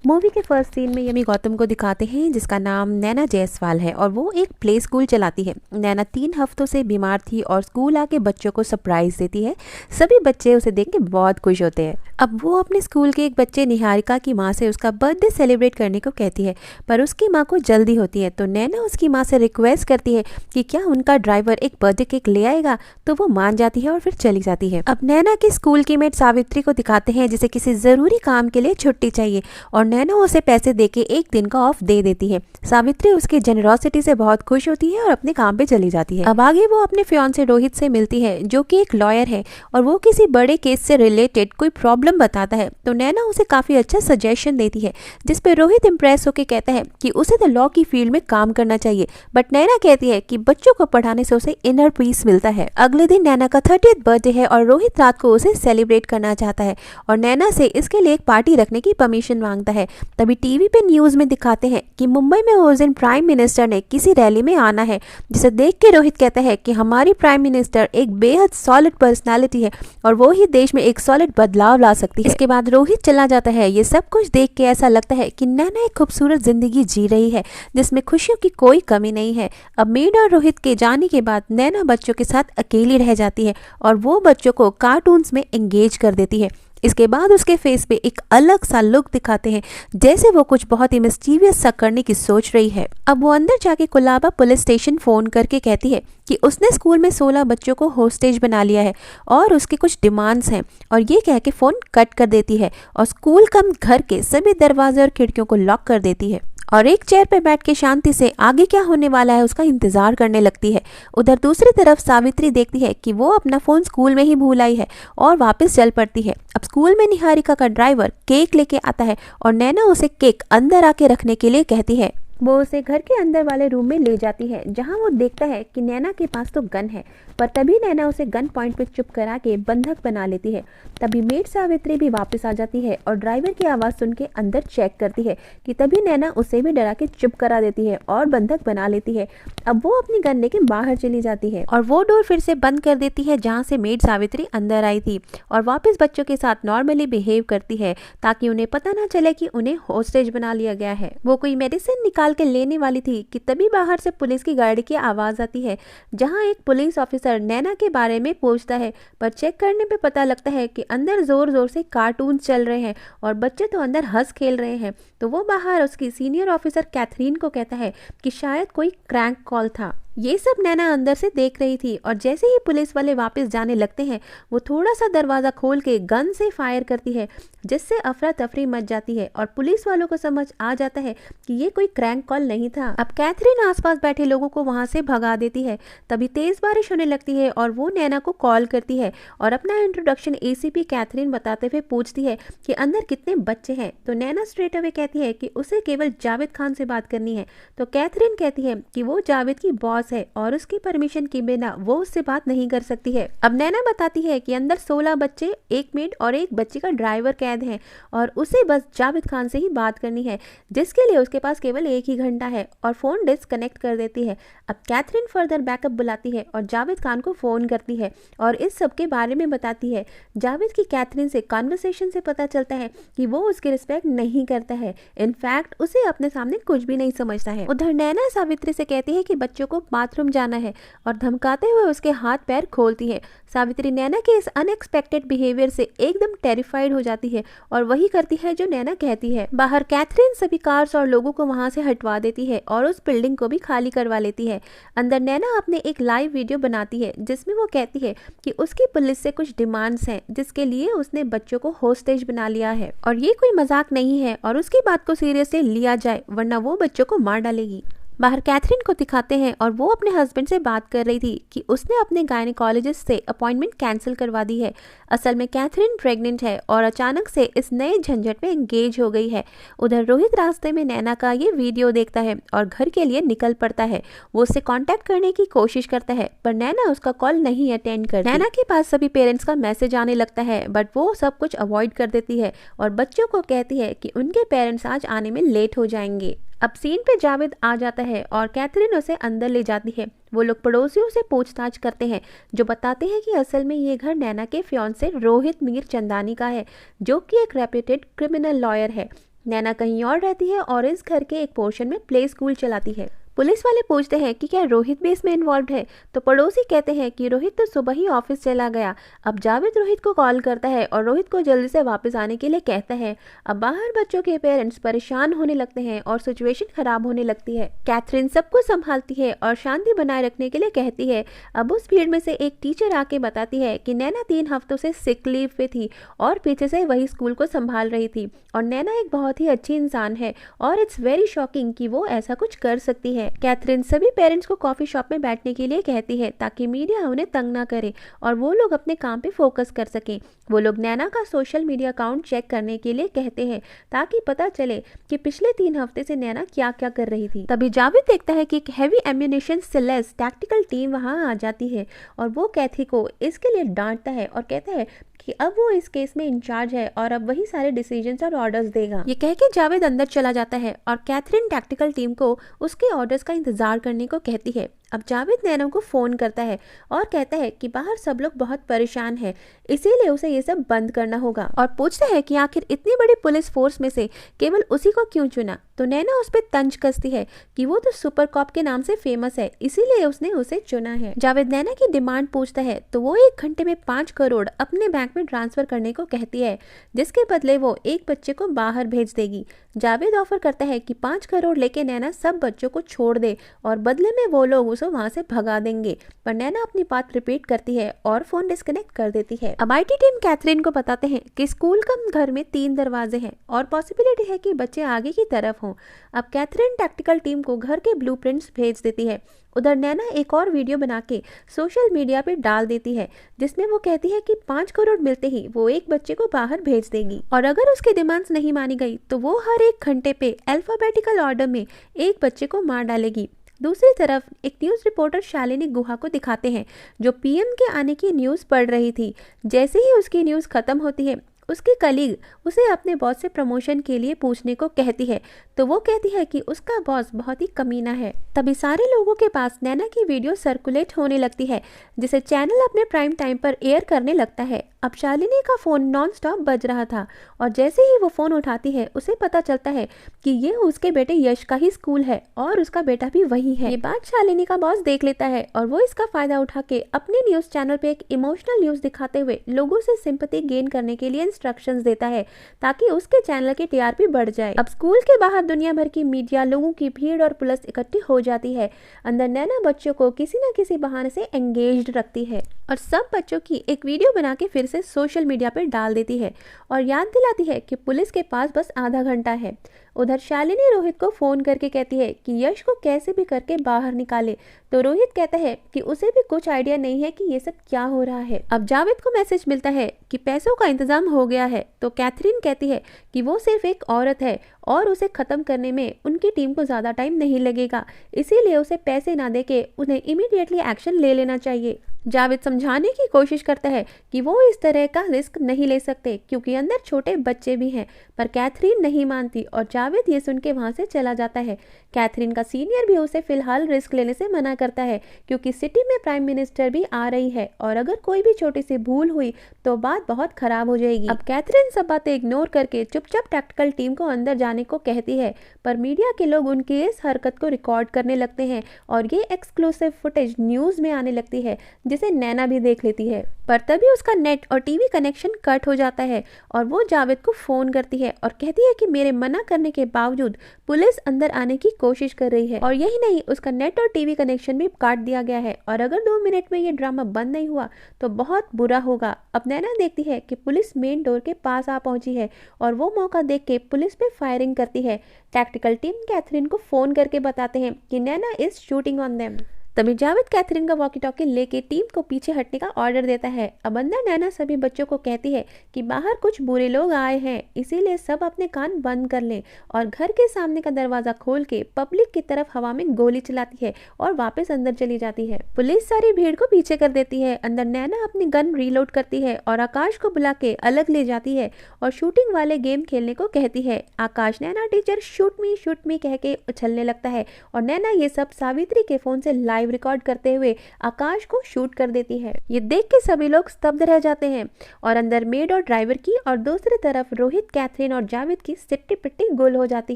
Movie के first scene में yummy Gautam को दिखाते हैं जिसका नाम नैना जायसवाल है और वो एक प्ले स्कूल चलाती है। नैना 3 हफ्तों से बीमार थी और स्कूल आके बच्चों को सरप्राइज देती है। सभी बच्चे उसे देख के बहुत खुश होते हैं। अब वो अपने स्कूल के एक बच्चे निहारिका की माँ से उसका बर्थडे सेलिब्रेट करने को कहती है, पर उसकी माँ को जल्दी होती है तो नैना उसकी माँ से रिक्वेस्ट करती है कि क्या उनका ड्राइवर एक बर्थडे केक ले आएगा, तो वो मान जाती है और फिर चली जाती है। अब नैना की स्कूल की मेट सावित्री को दिखाते हैं जिसे किसी जरूरी काम के लिए छुट्टी चाहिए और नैना उसे पैसे देके एक दिन का ऑफ दे देती है। सावित्री उसकी जेनरोसिटी से बहुत खुश होती है और अपने काम पे चली जाती है। अब आगे वो अपने फियांसे रोहित से मिलती है जो कि एक लॉयर है और वो किसी बड़े केस से रिलेटेड कोई प्रॉब्लम बताता है तो नैना उसे काफी अच्छा सजेशन देती है, जिस पे रोहित इंप्रेस होकर कहता है कि उसे तो लॉ की फील्ड में काम करना चाहिए, बट नैना कहती है कि बच्चों को पढ़ाने से उसे इनर पीस मिलता है। अगले दिन नैना का 30th बर्थडे है और रोहित रात को उसे सेलिब्रेट करना चाहता है और नैना से इसके लिए एक पार्टी रखने की परमिशन मांगता है। तभी टीवी पे न्यूज में दिखाते हैं कि मुंबई में उस दिन प्राइम मिनिस्टर ने किसी रैली में आना है, जिसे देख के रोहित कहता है कि हमारी प्राइम मिनिस्टर एक बेहद सॉलिड पर्सनालिटी है और वो ही देश में एक सॉलिड बदलाव ला सकती है। इसके बाद रोहित चला जाता है। ये सब कुछ देख के ऐसा लगता है कि नैना एक खूबसूरत जिंदगी जी रही है जिसमें खुशियों की कोई कमी नहीं है। अब मेड और रोहित के जाने के बाद नैना बच्चों के साथ अकेली रह जाती है और वो बच्चों को कार्टून्स में एंगेज कर देती है। इसके बाद उसके फेस पे एक अलग सा लुक दिखाते हैं, जैसे वो कुछ बहुत ही मिस्टीरियस सा करने की सोच रही है। अब वो अंदर जाके कुलाबा पुलिस स्टेशन फोन करके कहती है कि उसने स्कूल में 16 बच्चों को होस्टेज बना लिया है और उसके कुछ डिमांड्स हैं, और ये कह के फोन कट कर देती है और स्कूल कम घर के सभी दरवाजे और खिड़कियों को लॉक कर देती है और एक चेयर पे बैठ के शांति से आगे क्या होने वाला है उसका इंतजार करने लगती है। उधर दूसरी तरफ सावित्री देखती है कि वो अपना फोन स्कूल में ही भूल आई है और वापस चल पड़ती है। अब स्कूल में निहारिका का ड्राइवर केक लेके आता है और नैना उसे केक अंदर आके रखने के लिए कहती है। वो उसे घर के अंदर वाले रूम में ले जाती है जहां वो देखता है कि नैना के पास तो गन है, पर तभी नैना उसे गन पॉइंट पे चुप करा के बंधक बना लेती है। तभी मेड सावित्री भी वापस आ जाती है और ड्राइवर की आवाज़ सुन के अंदर चेक करती है कि तभी नैना उसे भी डरा के चुप करा देती है और बंधक बना लेती है। अब वो अपनी गन लेके बाहर चली जाती है और वो डोर फिर से बंद कर देती है जहाँ से मेड सावित्री अंदर आई थी और वापस बच्चों के साथ नॉर्मली बिहेव करती है ताकि उन्हें पता ना चले कि उन्हें होस्टेज बना लिया गया है। वो कोई मेडिसिन निकाल के लेने वाली थी कि तभी बाहर से पुलिस की गाड़ी की आवाज आती है जहां एक पुलिस ऑफिसर नैना के बारे में पूछता है, पर चेक करने पे पता लगता है कि अंदर जोर जोर से कार्टून चल रहे हैं और बच्चे तो अंदर हंस खेल रहे हैं। तो वो बाहर उसकी सीनियर ऑफिसर कैथरीन को कहता है कि शायद कोई क्रैंक कॉल था। ये सब नैना अंदर से देख रही थी और जैसे ही पुलिस वाले वापस जाने लगते हैं वो थोड़ा सा दरवाजा खोल के गन से फायर करती है, जिससे अफरा तफरी मच जाती है और पुलिस वालों को समझ आ जाता है कि ये कोई क्रैंक कॉल नहीं था। अब कैथरीन आसपास बैठे लोगों को वहां से भगा देती है। तभी तेज बारिश होने लगती है और वो नैना को कॉल करती है और अपना इंट्रोडक्शन एसीपी कैथरीन बताते हुए पूछती है कि अंदर कितने बच्चे हैं। तो नैना स्ट्रेट अवे कहती है कि उसे केवल जावेद खान से बात करनी है। तो कैथरीन कहती है कि वो जावेद की बॉस है और उसकी परमिशन के बिना वो उससे बात नहीं कर सकती है। अब नैना बताती है कि अंदर 16 बच्चे, एक मेड और एक बच्चे का ड्राइवर कैद है और उसे बस जावेद खान से ही बात करनी है, जिसके लिए उसके पास केवल 1 ही घंटा है और फोन डिस्कनेक्ट कर देती है। अब कैथरीन फर्दर बैकअप बुलाती है और जावेद खान को फोन करती है और इस सब के बारे में बताती है। जावेद की कैथरीन से कॉन्वर्सेशन से पता चलता है कि वो उसकी रिस्पेक्ट नहीं करता है, इनफैक्ट उसे अपने सामने कुछ भी नहीं समझता है। उधर नैना सावित्री से कहती है कि बच्चों को बाथरूम जाना है और धमकाते हुए उसके हाथ पैर खोलती है। सावित्री नैना के इस अनएक्सपेक्टेड बिहेवियर से एकदम टेरिफाइड हो जाती है और वही करती है जो नैना कहती है। बाहर कैथरीन सभी कार्स और लोगों को वहां से हटवा देती है और उस बिल्डिंग को भी खाली करवा लेती है। अंदर नैना अपने एक लाइव वीडियो बनाती है जिसमें वो कहती है कि उसकी पुलिस से कुछ डिमांड्स हैं जिसके लिए उसने बच्चों को होस्टेज बना लिया है और ये कोई मजाक नहीं है और उसकी बात को सीरियसली लिया जाए वरना वो बच्चों को मार डालेगी। बाहर कैथरीन को दिखाते हैं और वो अपने हस्बैंड से बात कर रही थी कि उसने अपने गायनेकोलॉजिस्ट से अपॉइंटमेंट कैंसिल करवा दी है। असल में कैथरीन प्रेग्नेंट है और अचानक से इस नए झंझट में एंगेज हो गई है। उधर रोहित रास्ते में नैना का ये वीडियो देखता है और घर के लिए निकल पड़ता है। वो उससे कांटेक्ट करने की कोशिश करता है पर नैना उसका कॉल नहीं अटेंड करती। नैना के पास सभी पेरेंट्स का मैसेज आने लगता है बट वो सब कुछ अवॉइड कर देती है और बच्चों को कहती है कि उनके पेरेंट्स आज आने में लेट हो जाएंगे। अब सीन पे जावेद आ जाता है और कैथरीन उसे अंदर ले जाती है। वो लोग पड़ोसियों से पूछताछ करते हैं जो बताते हैं कि असल में ये घर नैना के फियांसे रोहित मीर चंदानी का है जो कि एक रेप्यूटेड क्रिमिनल लॉयर है। नैना कहीं और रहती है और इस घर के एक पोर्शन में प्ले स्कूल चलाती है। पुलिस वाले पूछते हैं कि क्या रोहित भी इसमें इन्वॉल्व है, तो पड़ोसी कहते हैं कि रोहित तो सुबह ही ऑफिस चला गया। अब जावेद रोहित को कॉल करता है और रोहित को जल्दी से वापस आने के लिए कहता है। अब बाहर बच्चों के पेरेंट्स परेशान होने लगते हैं और सिचुएशन खराब होने लगती है। कैथरीन सबको संभालती है और शांति बनाए रखने के लिए कहती है। अब उस भीड़ में से एक टीचर आके बताती है कि नैना 3 हफ्तों से सिक लीव पे थी और पीछे से वही स्कूल को संभाल रही थी और नैना एक बहुत ही अच्छी इंसान है और इट्स वेरी शॉकिंग कि वो ऐसा कुछ कर सकती है। कैथरीन सभी पेरेंट्स को कॉफी शॉप में बैठने के लिए कहती है ताकि मीडिया उन्हें तंग ना करे और वो लोग अपने काम पे फोकस कर सकें। वो लोग नैना का सोशल मीडिया अकाउंट चेक करने के लिए कहते हैं ताकि पता चले कि पिछले 3 हफ्ते से नैना क्या क्या कर रही थी। तभी जावेद देखता है कि एक हैवी एम्यूनिशन से लेस टैक्टिकल टीम वहां आ जाती है और वो कैथी को इसके लिए डांटता है और कहता है कि अब वो इस केस में इंचार्ज है और अब वही सारे डिसीजंस और ऑर्डर्स देगा। ये कह के जावेद अंदर चला जाता है और कैथरीन टैक्टिकल टीम को उसके ऑर्डर्स का इंतजार करने को कहती है। अब जावेद नैना को फोन करता है और कहता है कि बाहर सब लोग बहुत परेशान हैं, इसीलिए उसे ये सब बंद करना होगा और पूछता है कि आखिर इतनी बड़ी पुलिस फोर्स में से केवल उसी को क्यों चुना। तो नैना उस पर तंज कसती है कि वो तो सुपर कॉप के नाम से फेमस है, इसीलिए उसने उसे चुना है। जावेद नैना की डिमांड पूछता है तो वो 1 घंटे में 5 करोड़ अपने बैंक में ट्रांसफर करने को कहती है, जिसके बदले वो एक बच्चे को बाहर भेज देगी। जावेद ऑफर करता है कि 5 करोड़ लेके नैना सब बच्चों को छोड़ दे और बदले में वो लोग उसे वहां से भगा देंगे, पर नैना अपनी बात रिपीट करती है और फोन डिस्कनेक्ट कर देती है। अब आईटी टीम कैथरीन को बताते हैं कि स्कूल कम घर में 3 दरवाजे हैं और पॉसिबिलिटी है कि बच्चे आगे की तरफ हों। अब कैथरीन टैक्टिकल टीम को घर के ब्लूप्रिंट्स भेज देती है। उधर नैना एक और वीडियो बना के सोशल मीडिया पे डाल देती है जिसमें वो कहती है कि 5 करोड़ मिलते ही वो एक बच्चे को बाहर भेज देगी और अगर उसकी डिमांड्स नहीं मानी गई तो वो हर 1 घंटे पे अल्फाबेटिकल ऑर्डर में एक बच्चे को मार डालेगी। दूसरी तरफ एक न्यूज़ रिपोर्टर शालिनी गुहा को दिखाते हैं जो पीएम के आने की न्यूज़ पढ़ रही थी। जैसे ही उसकी न्यूज़ खत्म होती है उसकी कलीग उसे अपने बॉस से प्रमोशन के लिए पूछने को कहती है, तो वो कहती है कि उसका बॉस बहुत ही कमीना है। तभी सारे लोगों के पास नैना की वीडियो सर्कुलेट होने लगती है जिसे चैनल अपने प्राइम टाइम पर एयर करने लगता है। अब शालिनी का फोन नॉन स्टॉप बज रहा था और जैसे ही वो फोन उठाती है उसे पता चलता है कि ये उसके बेटे यश का ही स्कूल है और उसका बेटा भी वही है। ये बात शालिनी का बॉस देख लेता है और वो इसका फायदा उठा के अपने न्यूज चैनल पे एक इमोशनल न्यूज दिखाते हुए लोगों से सिंपैथी गेन करने के लिए इंस्ट्रक्शंस देता है ताकि उसके चैनल की टीआरपी बढ़ जाए। अब स्कूल के बाहर दुनिया भर की मीडिया, लोगों की भीड़ और पुलिस इकट्ठी हो जाती है। अंदर नैना बच्चों को किसी न किसी बहाने से एंगेज्ड रखती है और सब बच्चों की एक वीडियो बना के फिर से सोशल मीडिया पर डाल देती है और याद दिलाती है कि पुलिस के पास बस आधा घंटा है। उधर शालिनी रोहित को फोन करके कहती है कि यश को कैसे भी करके बाहर निकाले, तो रोहित कहता है कि उसे भी कुछ आइडिया नहीं है कि ये सब क्या हो रहा है। अब जावेद को मैसेज मिलता है कि पैसों का इंतजाम हो गया है, तो कैथरीन कहती है कि वो सिर्फ एक औरत है और उसे खत्म करने में उनकी टीम को ज्यादा टाइम नहीं लगेगा, इसीलिए उसे पैसे ना देके उन्हें इमीडिएटली एक्शन ले लेना चाहिए। जावेद समझाने की कोशिश करता है कि वो इस तरह का रिस्क नहीं ले सकते क्योंकि अंदर छोटे बच्चे भी हैं, पर कैथरीन नहीं मानती और जावेद ये सुन के वहां से चला जाता है। कैथरीन का सीनियर भी उसे फिलहाल रिस्क लेने से मना करता है क्योंकि सिटी में प्राइम मिनिस्टर भी आ रही है और अगर कोई भी छोटी सी भूल हुई तो बात बहुत खराब हो जाएगी। अब कैथरीन सब बातें इग्नोर करके चुपचाप टैक्टिकल टीम को अंदर जाने को कहती है, पर मीडिया के लोग उनकी इस हरकत को रिकॉर्ड करने लगते हैं और ये एक्सक्लूसिव फुटेज न्यूज में आने लगती है जिसे नैना भी देख लेती है। पर तभी उसका नेट और टीवी कनेक्शन कट हो जाता है और वो जावेद को फोन करती है और कहती है कि मेरे मना करने के बावजूद पुलिस अंदर आने की कोशिश कर रही है और यही नहीं, उसका नेट और टीवी कनेक्शन भी काट दिया गया है और अगर 2 मिनट में ये ड्रामा बंद नहीं हुआ तो बहुत बुरा होगा। अब नैना देखती है कि पुलिस मेन डोर के पास आ पहुंची है और वो मौका देख के पुलिस पे फायरिंग करती है। टैक्टिकल टीम कैथरीन को फोन करके बताते हैं कि नैना इज शूटिंग ऑन देम। तभी जावेद कैथरीन का वॉकी टॉकी लेके टीम को पीछे हटने का ऑर्डर देता है। अब अंदर नैना सभी बच्चों को कहती है कि बाहर कुछ बुरे लोग आए हैं, इसीलिए सब अपने कान बंद कर लें और घर के सामने का दरवाजा खोल के पब्लिक की तरफ हवा में गोली चलाती है और वापस अंदर चली जाती है। पुलिस सारी भीड़ को पीछे कर देती है। अंदर नैना अपनी गन रीलोड करती है और आकाश को बुला के अलग ले जाती है और शूटिंग वाले गेम खेलने को कहती है। आकाश नैना टीचर शूट मी कह के उछलने लगता है और नैना ये सब सावित्री के फोन से लाइव लाइव रिकॉर्ड करते हुए आकाश को शूट कर देती है। ये देख के सभी लोग स्तब्ध रह जाते हैं और अंदर मेड और ड्राइवर की और दूसरी तरफ रोहित, कैथरीन और जावेद की सिट्टी पिट्टी गुल हो जाती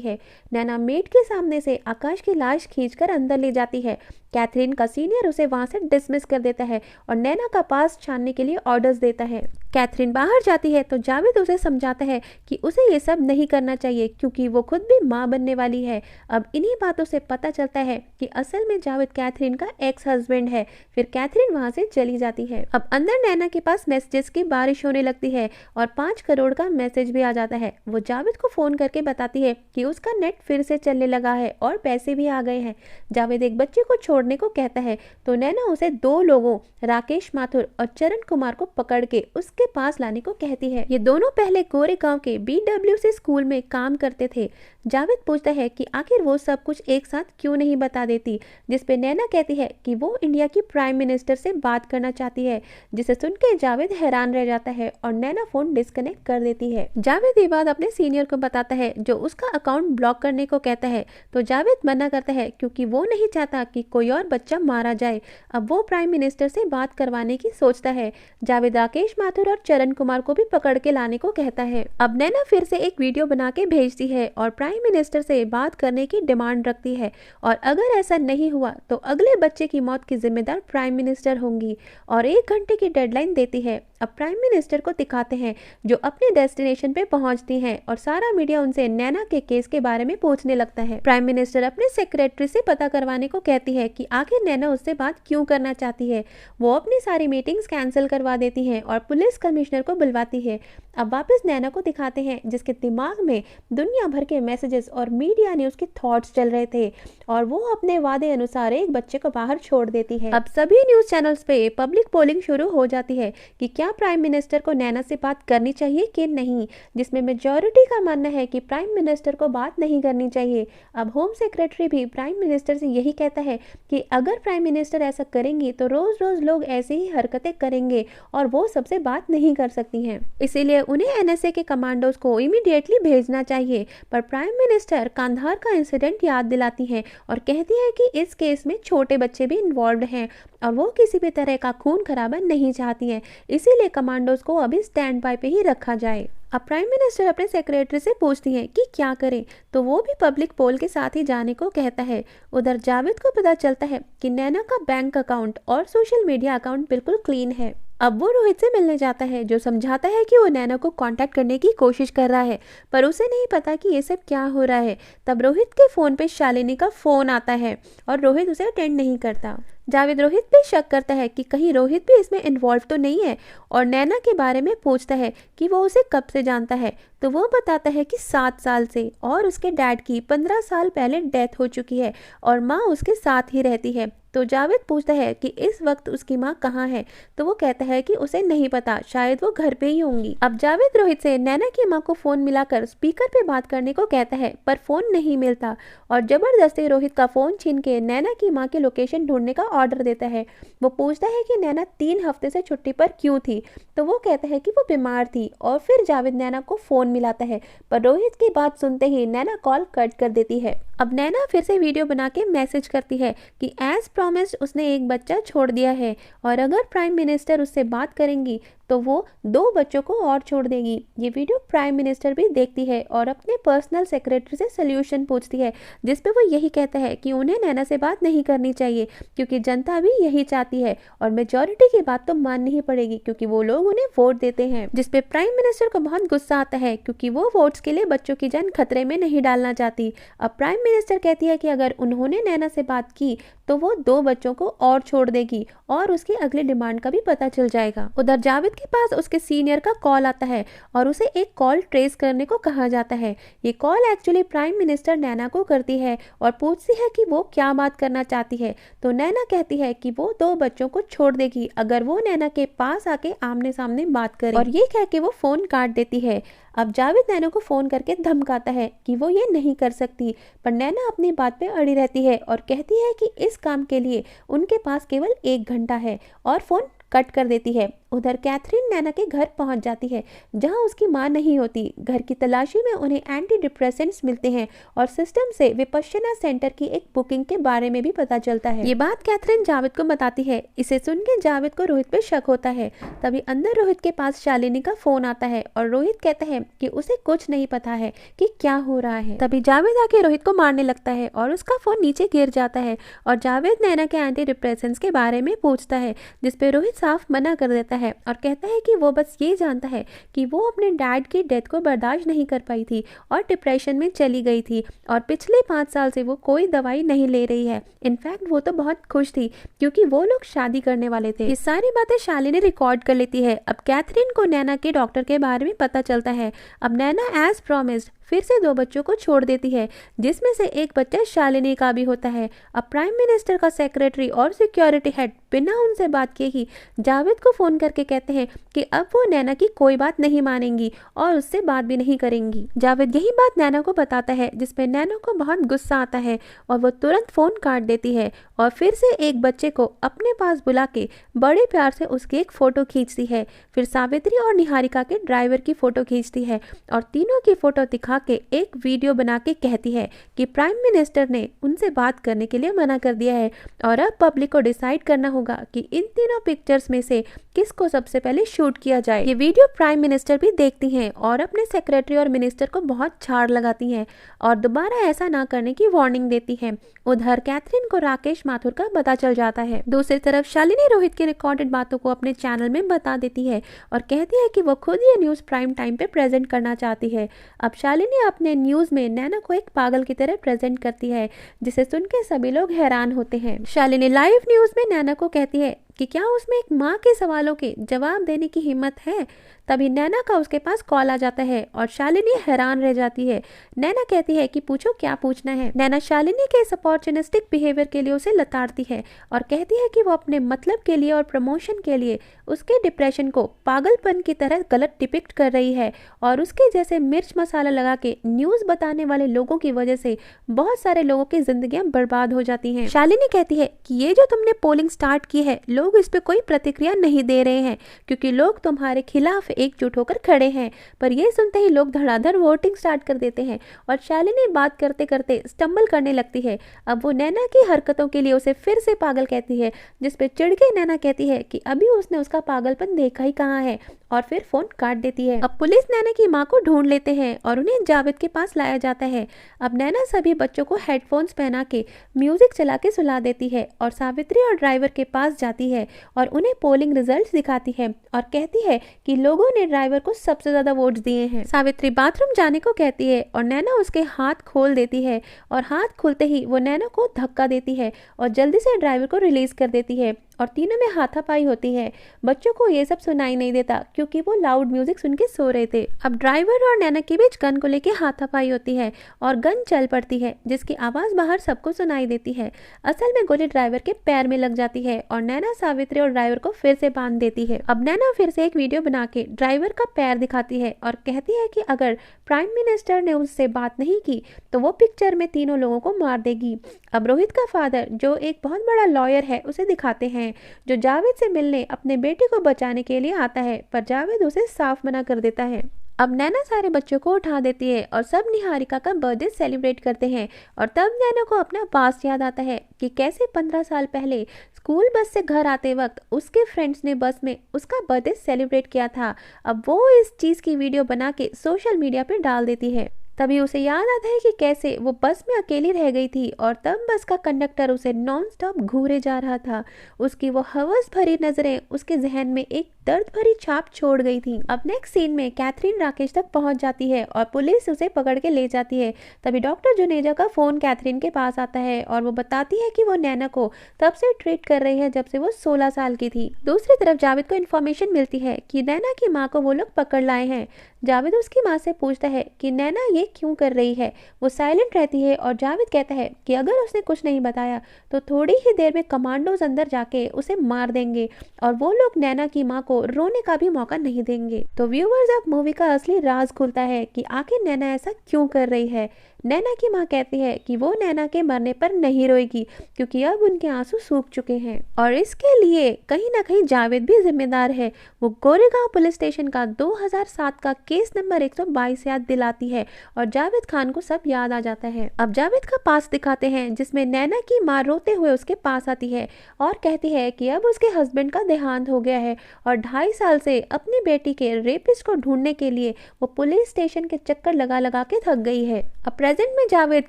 है। नैना मेड के सामने से आकाश की लाश खींचकर अंदर ले जाती है। कैथरीन का सीनियर उसे वहां से डिसमिस कर देता है और नैना का पास छानने के लिए ऑर्डर्स देता है। कैथरीन बाहर जाती है तो जावेद उसे समझाता है कि उसे ये सब नहीं करना चाहिए क्योंकि वो खुद भी माँ बनने वाली है। अब इन्हीं बातों से पता चलता है कि असल में जावेद कैथरीन का एक्स हस्बैंड है। फिर कैथरीन वहां से चली जाती है। अब अंदर नैना के पास मैसेजेस की बारिश होने लगती है और 5 करोड़ का मैसेज भी आ जाता है। वो जावेद को फोन करके बताती है कि उसका नेट फिर से चलने लगा है और पैसे भी आ गए हैं। जावेद एक बच्चे को छोड़ने को कहता है तो नैना उसे 2 लोगों राकेश माथुर और चरण कुमार को पकड़ के उसके पास लाने को कहती है। ये दोनों पहले गोरेगांव के BWC स्कूल में काम करते थे। जावेद पूछता है कि आखिर वो सब कुछ एक साथ क्यों नहीं बता देती, जिसपे नैना कहती है कि वो इंडिया की प्राइम मिनिस्टर से बात करना चाहती है, जिसे सुन के जावेद हैरान रह जाता है और नैना फोन डिस्कनेक्ट कर देती है। जावेद ये बात अपने सीनियर को बताता है जो उसका अकाउंट ब्लॉक करने को कहता है तो जावेद मना करता है क्योंकि वो नहीं चाहता कि कोई और बच्चा मारा जाए। अब वो प्राइम मिनिस्टर से बात करवाने की सोचता है। जावेद राकेश माथुर और चरण कुमार को भी पकड़ के लाने को कहता है। अब नैना फिर से एक वीडियो बना के भेजती है और प्राइम मिनिस्टर से बात करने की डिमांड रखती है और अगर ऐसा नहीं हुआ तो अगले बच्चे की मौत की जिम्मेदार प्राइम मिनिस्टर होंगी और 1 घंटे की डेडलाइन देती है। अब प्राइम मिनिस्टर को दिखाते हैं जो अपने डेस्टिनेशन पे पहुंचती हैं और सारा मीडिया उनसे नैना के केस के बारे में पूछने लगता है। प्राइम मिनिस्टर अपने सेक्रेटरी से पता करवाने को कहती है कि आखिर नैना उससे बात क्यों करना चाहती है। वो अपनी सारी मीटिंग्स कैंसिल करवा देती हैं और पुलिस कमिश्नर को बुलवाती है। अब वापस नैना को दिखाते हैं जिसके दिमाग में दुनिया भर के मैसेजेस और मीडिया न्यूज के थॉट्स चल रहे थे और वो अपने वादे अनुसार एक बच्चे को बाहर छोड़ देती है। अब सभी न्यूज चैनल्स पे पब्लिक पोलिंग शुरू हो जाती है कि क्या प्राइम मिनिस्टर को नैना से बात करनी चाहिए कि नहीं, जिसमें मेजॉरिटी का मानना है कि प्राइम मिनिस्टर को बात नहीं करनी चाहिए। अब होम सेक्रेटरी भी प्राइम मिनिस्टर से यही कहता है कि अगर प्राइम मिनिस्टर ऐसा करेंगी तो रोज रोज लोग ऐसे ही हरकतें करेंगे और वो सबसे बात नहीं कर सकती हैं, इसीलिए उन्हें NSA के कमांडोज को इमीडिएटली भेजना चाहिए। पर प्राइम मिनिस्टर कांधार का इंसिडेंट याद दिलाती हैं और कहती है कि इस केस में छोटे बच्चे भी इन्वॉल्व हैं और वो किसी भी तरह का खून खराबा नहीं चाहती हैं, इसीलिए कमांडोज को अभी स्टैंड बाय पे ही रखा जाए। अब प्राइम मिनिस्टर अपने सेक्रेटरी से पूछती हैं कि क्या करें तो वो भी पब्लिक पोल के साथ ही जाने को कहता है। उधर जावेद को पता चलता है कि नैना का बैंक अकाउंट और सोशल मीडिया अकाउंट बिल्कुल क्लीन है। अब वो रोहित से मिलने जाता है जो समझाता है कि वो नैना को कांटेक्ट करने की कोशिश कर रहा है पर उसे नहीं पता कि ये सब क्या हो रहा है। तब रोहित के फोन पे शालिनी का फोन आता है और रोहित उसे अटेंड नहीं करता। जावेद रोहित पे शक करता है कि कहीं रोहित भी इसमें इन्वॉल्व तो नहीं है और नैना के बारे में पूछता है कि वो उसे कब से जानता है तो वो बताता है कि 7 साल से और उसके डैड की 15 साल पहले डेथ हो चुकी है और माँ उसके साथ ही रहती है। तो जावेद पूछता है कि इस वक्त उसकी माँ कहाँ है तो वो कहता है कि उसे नहीं पता, शायद वो घर पे ही होंगी। अब जावेद रोहित से नैना की माँ को फोन मिलाकर स्पीकर पे बात करने को कहता है पर फोन नहीं मिलता और जबरदस्ती रोहित का फोन छीन के नैना की माँ की लोकेशन ढूंढने का ऑर्डर देता है। वो पूछता है कि नैना 3 हफ्ते से छुट्टी पर क्यों थी तो वो कहता है कि वो बीमार थी और फिर जावेद नैना को फोन मिलाता है पर रोहित की बात सुनते ही नैना कॉल कट कर देती है। अब नैना फिर से वीडियो बना के मैसेज करती है कि एज प्रॉमिस्ड उसने एक बच्चा छोड़ दिया है और अगर प्राइम मिनिस्टर उससे बात करेंगी तो वो 2 बच्चों को और छोड़ देगी। ये वीडियो प्राइम मिनिस्टर भी देखती है और अपने पर्सनल सेक्रेटरी से सोल्यूशन पूछती है जिसपे वो यही कहता है कि उन्हें नैना से बात नहीं करनी चाहिए क्योंकि जनता भी यही चाहती है और मेजॉरिटी की बात तो माननी ही पड़ेगी क्योंकि वो लोग उन्हें वोट देते हैं। जिसपे प्राइम मिनिस्टर को बहुत गुस्सा आता है क्योंकि वो वोट्स के लिए बच्चों की जान खतरे में नहीं डालना चाहती। अब प्राइम मिनिस्टर कहती है कि अगर उन्होंने नैना से बात की तो वो 2 बच्चों को और छोड़ देगी और उसकी अगली डिमांड का भी पता चल जाएगा। उधर जावेद के पास उसके सीनियर का कॉल आता है और उसे एक कॉल ट्रेस करने को कहा जाता है। ये कॉल एक्चुअली प्राइम मिनिस्टर नैना को करती है और पूछती है कि वो क्या बात करना चाहती है तो नैना कहती है कि वो 2 बच्चों को छोड़ देगी अगर वो नैना के पास आके आमने सामने बात करे और ये कह के वो फोन काट देती है। अब जावेद नैना को फोन करके धमकाता है कि वो ये नहीं कर सकती पर नैना अपनी बात पे अड़ी रहती है और कहती है कि इस काम के लिए उनके पास केवल 1 घंटा है और फोन कट कर देती है। उधर कैथरीन नैना के घर पहुंच जाती है जहां उसकी मां नहीं होती। घर की तलाशी में उन्हें एंटी डिप्रेसेंट्स मिलते हैं और सिस्टम से विपश्यना सेंटर की एक बुकिंग के बारे में भी पता चलता है। ये बात कैथरीन जावेद को बताती है। इसे सुन के जावेद को रोहित पे शक होता है। तभी अंदर रोहित के पास शालिनी का फोन आता है और रोहित कहता है कि उसे कुछ नहीं पता है कि क्या हो रहा है। तभी जावेद आके रोहित को मारने लगता है और उसका फोन नीचे गिर जाता है और जावेद नैना के एंटी डिप्रेसेंट्स के बारे में पूछता है, जिसपे रोहित साफ मना कर देता है और कहता है कि वो बस ये जानता है कि वो अपने डैड की डेथ को बर्दाश्त नहीं कर पाई थी और डिप्रेशन में चली गई थी और पिछले 5 साल से वो कोई दवाई नहीं ले रही है। इनफैक्ट वो तो बहुत खुश थी क्योंकि वो लोग शादी करने वाले थे। ये सारी बातें शालिनी रिकॉर्ड कर लेती है। अब कैथरीन को नैना के डॉक्टर के बारे में पता चलता है। अब नैना एज प्रॉमिस्ड फिर से 2 बच्चों को छोड़ देती है, जिसमें से एक बच्चा शालिनी का भी होता है। अब प्राइम मिनिस्टर का सेक्रेटरी और सिक्योरिटी हेड बिना उनसे बात किए ही जावेद को फोन करके कहते हैं कि अब वो नैना की कोई बात नहीं मानेंगी और उससे बात भी नहीं करेंगी। जावेद यही बात नैना को बताता है, जिसपे नैना को बहुत गुस्सा आता है और वो तुरंत फोन काट देती है और फिर से एक बच्चे को अपने पास बुला के बड़े प्यार से उसकी एक फोटो खींचती है। फिर सावित्री और निहारिका के ड्राइवर की फोटो खींचती है और तीनों की फोटो दिखा के एक वीडियो बना के कहती है कि प्राइम मिनिस्टर ने उनसे बात करने के लिए मना कर दिया है और अब पब्लिक को डिसाइड करना होगा कि इन तीनों पिक्चर्स में से किसको सबसे पहले शूट किया जाए। ये वीडियो प्राइम मिनिस्टर भी देखती हैं और अपने सेक्रेटरी और मिनिस्टर को बहुत झाड़ लगाती हैं और दोबारा ऐसा ना करने की वार्निंग देती हैं। उधर कैथरीन को राकेश माथुर का पता चल जाता है। दूसरी तरफ शालिनी रोहित की रिकॉर्डेड बातों को अपने चैनल में बता देती है और कहती है कि वो खुद ये न्यूज प्राइम टाइम पे प्रेजेंट करना चाहती है। अब शालिनी अपने न्यूज में नैना को एक पागल की तरह प्रेजेंट करती है, जिसे सुन के सभी लोग हैरान होते हैं। शालिनी लाइव न्यूज में नैना को कहती है कि क्या उसमें एक माँ के सवालों के जवाब देने की हिम्मत है। तभी नैना का उसके पास कॉल आ जाता है और शालिनी हैरान रह जाती है। नैना कहती है कि पूछो क्या पूछना है। नैना शालिनी के इस अपॉर्चुनिस्टिक बिहेवियर के लिए उसे लताड़ती है और कहती है कि वो अपने मतलब के लिए और प्रमोशन के लिए उसके डिप्रेशन को पागलपन की तरह गलत डिपिक्ट कर रही है और उसके जैसे मिर्च मसाला लगा के न्यूज बताने वाले लोगों की वजह से बहुत सारे लोगों की जिंदगियां बर्बाद हो जाती हैं। शालिनी कहती है कि ये जो तुमने पोलिंग स्टार्ट की है, लोग इस पे कोई प्रतिक्रिया नहीं दे रहे हैं क्योंकि लोग तुम्हारे खिलाफ एकजुट होकर खड़े हैं। पर ये सुनते ही लोग धड़ाधड़ वोटिंग स्टार्ट कर देते हैं और शालिनी बात करते करते स्टम्बल करने लगती है। अब वो नैना की हरकतों के लिए उसे फिर से पागल कहती है, जिसपे चिढ़ के नैना कहती है कि अभी उसने उसका पागलपन देखा ही कहाँ है और फिर फोन काट देती है। अब पुलिस नैना की माँ को ढूंढ लेते हैं और उन्हें जावेद के पास लाया जाता है। अब नैना सभी बच्चों को हेडफोन्स पहना के म्यूजिक चला के सुला देती है और सावित्री और ड्राइवर के पास जाती है और उन्हें पोलिंग रिजल्ट्स दिखाती है और कहती है कि लोगों ने ड्राइवर को सबसे ज्यादा वोट्स दिए हैं। सावित्री बाथरूम जाने को कहती है और नैना उसके हाथ खोल देती है और हाथ खुलते ही वो नैना को धक्का देती है और जल्दी से ड्राइवर को रिलीज कर देती है और तीनों में हाथापाई होती है। बच्चों को ये सब सुनाई नहीं देता क्योंकि वो लाउड म्यूजिक सुन के सो रहे थे। अब ड्राइवर और नैना के बीच गन को लेके हाथापाई होती है और गन चल पड़ती है, जिसकी आवाज बाहर सबको सुनाई देती है। असल में गोली ड्राइवर के पैर में लग जाती है और नैना सावित्री और ड्राइवर को फिर से बांध देती है। अब नैना फिर से एक वीडियो बना के ड्राइवर का पैर दिखाती है और कहती है कि अगर प्राइम मिनिस्टर ने उससे बात नहीं की तो वो पिक्चर में तीनों लोगों को मार देगी। अब रोहित का फादर, जो एक बहुत बड़ा लॉयर है, उसे दिखाते हैं जो जावेद से मिलने अपने बेटे को बचाने के लिए आता है, पर जावेद उसे साफ मना कर देता है। अब नैना सारे बच्चों को उठा देती है और सब निहारिका का बर्थडे सेलिब्रेट करते हैं और तब नैना को अपना पास्ट याद आता है कि कैसे 15 साल पहले स्कूल बस से घर आते वक्त उसके फ्रेंड्स ने बस में उसका बर्थडे सेलिब्रेट किया था। अब वो इस चीज़ की वीडियो बना के सोशल मीडिया पे डाल देती है। तभी उसे याद आता है कि कैसे वो बस में अकेली रह गई थी और तब बस का कंडक्टर उसे नॉन स्टॉप घूरे जा रहा था। उसकी वो हवस भरी नजरें उसके जहन में एक दर्द भरी छाप छोड़ गई थी। अब नेक्स्ट सीन में कैथरीन राकेश तक पहुंच जाती है और पुलिस उसे पकड़ के ले जाती है। तभी डॉक्टर जुनेजा का फोन कैथरीन के पास आता है और वो बताती है कि वो नैना को तब से ट्रीट कर रही है जब से वो 16 साल की थी। दूसरी तरफ जावेद को इन्फॉर्मेशन मिलती है कि नैना की माँ को वो लोग पकड़ लाए हैं। जावेद उसकी माँ से पूछता है कि नैना ये क्यों कर रही है। वो साइलेंट रहती है और जावेद कहता है कि अगर उसने कुछ नहीं बताया तो थोड़ी ही देर में कमांडोज अंदर जाके उसे मार देंगे और वो लोग नैना की माँ को रोने का भी मौका नहीं देंगे। तो व्यूअर्स, अब मूवी का असली राज खुलता है कि आखिर नैना ऐसा क्यों कर रही है। नैना की माँ कहती है कि वो नैना के मरने पर नहीं रोएगी क्योंकि अब उनके आंसू सूख चुके हैं और इसके लिए कहीं ना कहीं जावेद भी जिम्मेदार है। वो गोरेगांव पुलिस स्टेशन का 2007 का केस नंबर 122 याद दिलाती है और जावेद खान को सब याद आ जाता है। अब जावेद का पास दिखाते हैं जिसमें नैना की माँ रोते हुए उसके पास आती है और कहती है कि अब उसके हस्बैंड का देहांत हो गया है और 2.5 साल से अपनी बेटी के रेपिस्ट को ढूंढने के लिए वो पुलिस स्टेशन के चक्कर लगा लगा के थक गई है। अब प्रेजेंट में जावेद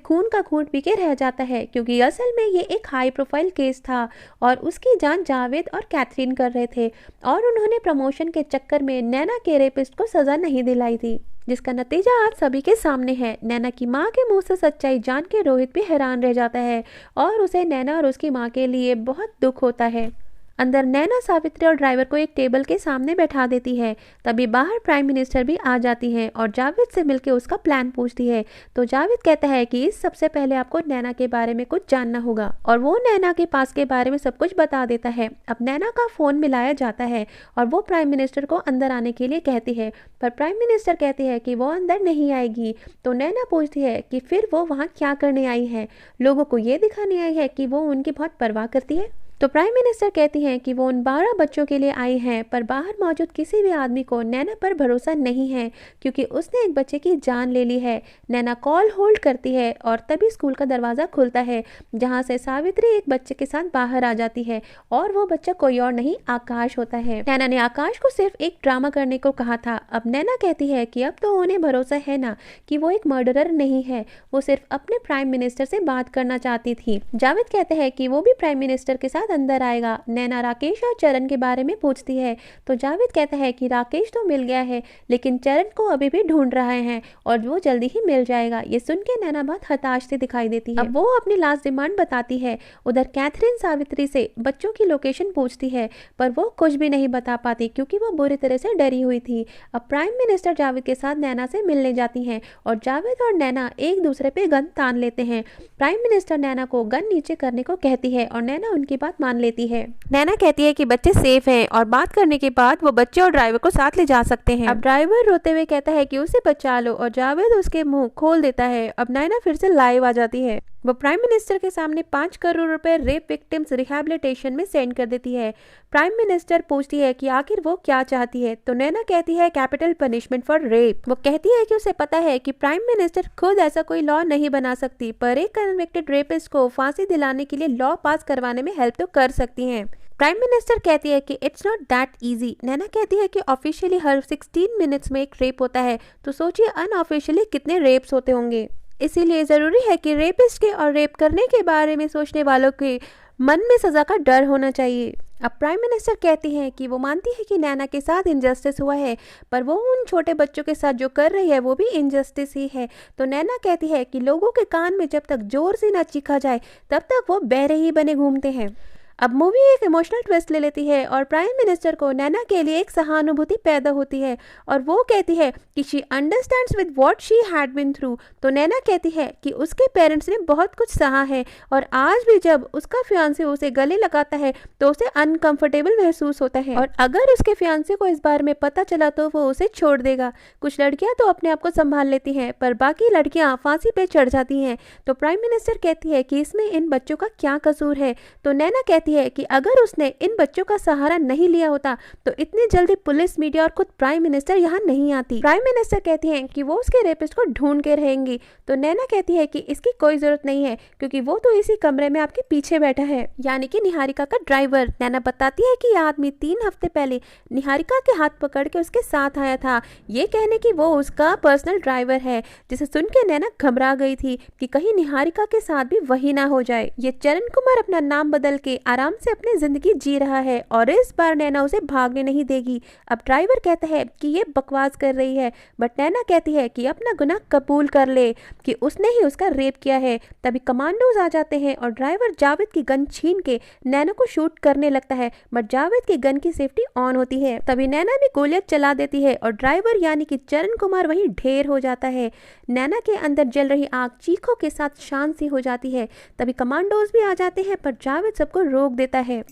खून का घूंट पी के रह जाता है क्योंकि असल में ये एक हाई प्रोफाइल केस था और उसकी जांच जावेद और कैथरीन कर रहे थे और उन्होंने प्रमोशन के चक्कर में नैना के रेपिस्ट को सजा नहीं दिलाई थी, जिसका नतीजा आज सभी के सामने है। नैना की माँ के मुंह से सच्चाई जान के रोहित भी हैरान रह जाता है और उसे नैना और उसकी माँ के लिए बहुत दुख होता है। अंदर नैना सावित्री और ड्राइवर को एक टेबल के सामने बैठा देती है। तभी बाहर प्राइम मिनिस्टर भी आ जाती है और जावेद से मिलकर उसका प्लान पूछती है। तो जावेद कहता है कि इस सबसे पहले आपको नैना के बारे में कुछ जानना होगा और वो नैना के पास के बारे में सब कुछ बता देता है। अब नैना का फोन मिलाया जाता है और वो प्राइम मिनिस्टर को अंदर आने के लिए कहती है, पर प्राइम मिनिस्टर कहती है कि वो अंदर नहीं आएगी। तो नैना पूछती है कि फिर वो वहाँ क्या करने आई है, लोगों को ये दिखाने आई है कि वो उनकी बहुत परवाह करती है। तो प्राइम मिनिस्टर कहती हैं कि वो उन 12 बच्चों के लिए आई हैं, पर बाहर मौजूद किसी भी आदमी को नैना पर भरोसा नहीं है क्योंकि उसने एक बच्चे की जान ले ली है। नैना कॉल होल्ड करती है और तभी स्कूल का दरवाज़ा खुलता है जहां से सावित्री एक बच्चे के साथ बाहर आ जाती है और वो बच्चा कोई और नहीं आकाश होता है। नैना ने आकाश को सिर्फ एक ड्रामा करने को कहा था। अब नैना कहती है कि अब तो उन्हें भरोसा है ना कि वो एक मर्डरर नहीं है, वो सिर्फ अपने प्राइम मिनिस्टर से बात करना चाहती थी। जावेद कहते हैं कि वो भी प्राइम मिनिस्टर के साथ अंदर आएगा। नैना राकेश और चरण के बारे में पूछती है तो जावेद कहता है कि राकेश तो मिल गया है लेकिन चरण को अभी भी ढूंढ रहे हैं और वो जल्दी ही मिल जाएगा। ये सुन के नैना बहुत हताश से दिखाई देती है। अब वो अपनी लास्ट डिमांड बताती है। उधर कैथरीन सावित्री से बच्चों की लोकेशन पूछती है पर वो कुछ भी नहीं बता पाती क्योंकि वो बुरी तरह से डरी हुई थी। अब प्राइम मिनिस्टर जावेद के साथ नैना से मिलने जाती हैं और जावेद और नैना एक दूसरे पे गन तान लेते हैं। प्राइम मिनिस्टर नैना को गन नीचे करने को कहती है और नैना उनकी बात मान लेती है। नैना कहती है कि बच्चे सेफ हैं और बात करने के बाद वो बच्चे और ड्राइवर को साथ ले जा सकते हैं। अब ड्राइवर रोते हुए कहता है कि उसे बचा लो और जावेद उसके मुंह खोल देता है। अब नैना फिर से लाइव आ जाती है। वो प्राइम मिनिस्टर के सामने 5 करोड़ रुपए रेप विक्टिम्स रिहैबिलिटेशन में सेंड कर देती है। प्राइम मिनिस्टर पूछती है कि आखिर वो क्या चाहती है तो नैना कहती है कैपिटल पनिशमेंट फॉर रेप। वो कहती है कि उसे पता है कि प्राइम मिनिस्टर खुद ऐसा कोई लॉ नहीं बना सकती पर एक कन्विक्टेड रेपिस्ट को फांसी दिलाने के लिए लॉ पास करवाने में हेल्प तो कर सकती हैं। प्राइम मिनिस्टर कहती है कि इट्स नॉट दैट इजी। नैना कहती है कि ऑफिशियली हर 16 मिनट्स में एक रेप होता है तो सोचिए अनऑफिशियली कितने रेप्स होते होंगे। इसीलिए ज़रूरी है कि रेपिस्ट के और रेप करने के बारे में सोचने वालों के मन में सज़ा का डर होना चाहिए। अब प्राइम मिनिस्टर कहती हैं कि वो मानती है कि नैना के साथ इनजस्टिस हुआ है पर वो उन छोटे बच्चों के साथ जो कर रही है वो भी इनजस्टिस ही है। तो नैना कहती है कि लोगों के कान में जब तक जोर से ना चीखा जाए तब तक वो बहरे ही बने घूमते हैं। अब मूवी एक इमोशनल ट्विस्ट ले लेती है और प्राइम मिनिस्टर को नैना के लिए एक सहानुभूति पैदा होती है और वो कहती है कि she understands with what she had been through. तो नैना कहती है कि उसके पेरेंट्स ने बहुत कुछ सहा है और आज भी जब उसका फियांसे उसे गले लगाता है तो उसे अनकंफर्टेबल महसूस होता है और अगर उसके फियांसे को इस बारे में पता चला तो वो उसे छोड़ देगा। कुछ लड़कियां तो अपने आप को संभाल लेती हैं पर बाकी लड़कियां फांसी पे चढ़ जाती हैं। तो प्राइम मिनिस्टर कहती है कि इसमें इन बच्चों का क्या कसूर है। तो नैना कहती है कि अगर उसने इन बच्चों का सहारा नहीं लिया होता तो इतनी जल्दी पुलिस, मीडिया और खुद प्राइम मिनिस्टर यहाँ नहीं आती। प्राइम मिनिस्टर कहती हैं कि वो उसके रेपिस्ट को ढूंढ के रहेंगी। तो नैना कहती है कि इसकी कोई जरूरत नहीं है क्योंकि वो तो इसी कमरे में आपके पीछे बैठा है, यानी कि निहारिका का ड्राइवर। नैना बताती है कि यह आदमी 3 हफ्ते पहले निहारिका के हाथ पकड़ के उसके साथ आया था, ये कहने की वो उसका पर्सनल ड्राइवर है। जिसे सुन के नैना घबरा गई थी कि कहीं निहारिका के साथ भी वही ना हो जाए। ये चरण कुमार अपना नाम बदल के आराम से अपनी जिंदगी जी रहा है और इस बार नैना उसे भागने नहीं देगी। अब ड्राइवर कहता है कि ये बकवास कर रही है बट नैना कहती है कि अपना गुनाह कबूल कर ले कि उसने ही उसका रेप किया है। तभी कमांडोज आ जाते हैं और ड्राइवर जावेद की गन छीन के नैना को शूट करने लगता है बट जावेद की गन की सेफ्टी ऑन होती है। तभी नैना भी गोलियां चला देती है और ड्राइवर यानी कि चरण कुमार वहीं ढेर हो जाता है। नैना के अंदर जल रही आग चीखों के साथ शांत सी हो जाती है। तभी कमांडोज भी आ जाते हैं पर जावेद सबको रोक देता है।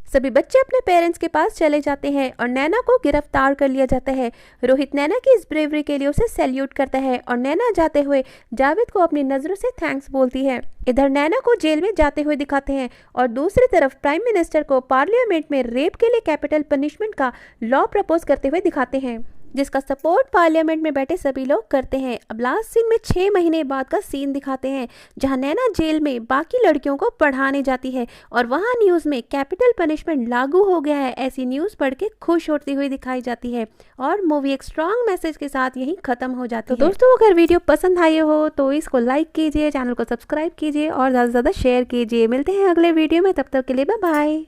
सभी बच्चे अपने पेरेंट्स के पास चले जाते हैं और नैना को गिरफ्तार कर लिया जाता है। रोहित नैना की इस ब्रेवरी के लिए उसे सैल्यूट करता है और नैना जाते हुए जावेद को अपनी नज़रों से थैंक्स बोलती है। इधर नैना को जेल में जाते हुए दिखाते हैं और दूसरी तरफ प्राइम मिनिस्टर को पार्लियामेंट में रेप के लिए कैपिटल पनिशमेंट का लॉ प्रपोज करते हुए दिखाते हैं, जिसका सपोर्ट पार्लियामेंट में बैठे सभी लोग करते हैं। अब लास्ट सीन में 6 महीने बाद का सीन दिखाते हैं, जहां नैना जेल में बाकी लड़कियों को पढ़ाने जाती है और वहां न्यूज़ में कैपिटल पनिशमेंट लागू हो गया है ऐसी न्यूज़ पढ़ के खुश होती हुई दिखाई जाती है और मूवी एक स्ट्रॉन्ग मैसेज के साथ यहीं खत्म हो जाती है। तो दोस्तों, अगर वीडियो पसंद आई हो तो इसको लाइक कीजिए, चैनल को सब्सक्राइब कीजिए और ज़्यादा से ज़्यादा शेयर कीजिए। मिलते हैं अगले वीडियो में, तब तक के लिए बाय बाय।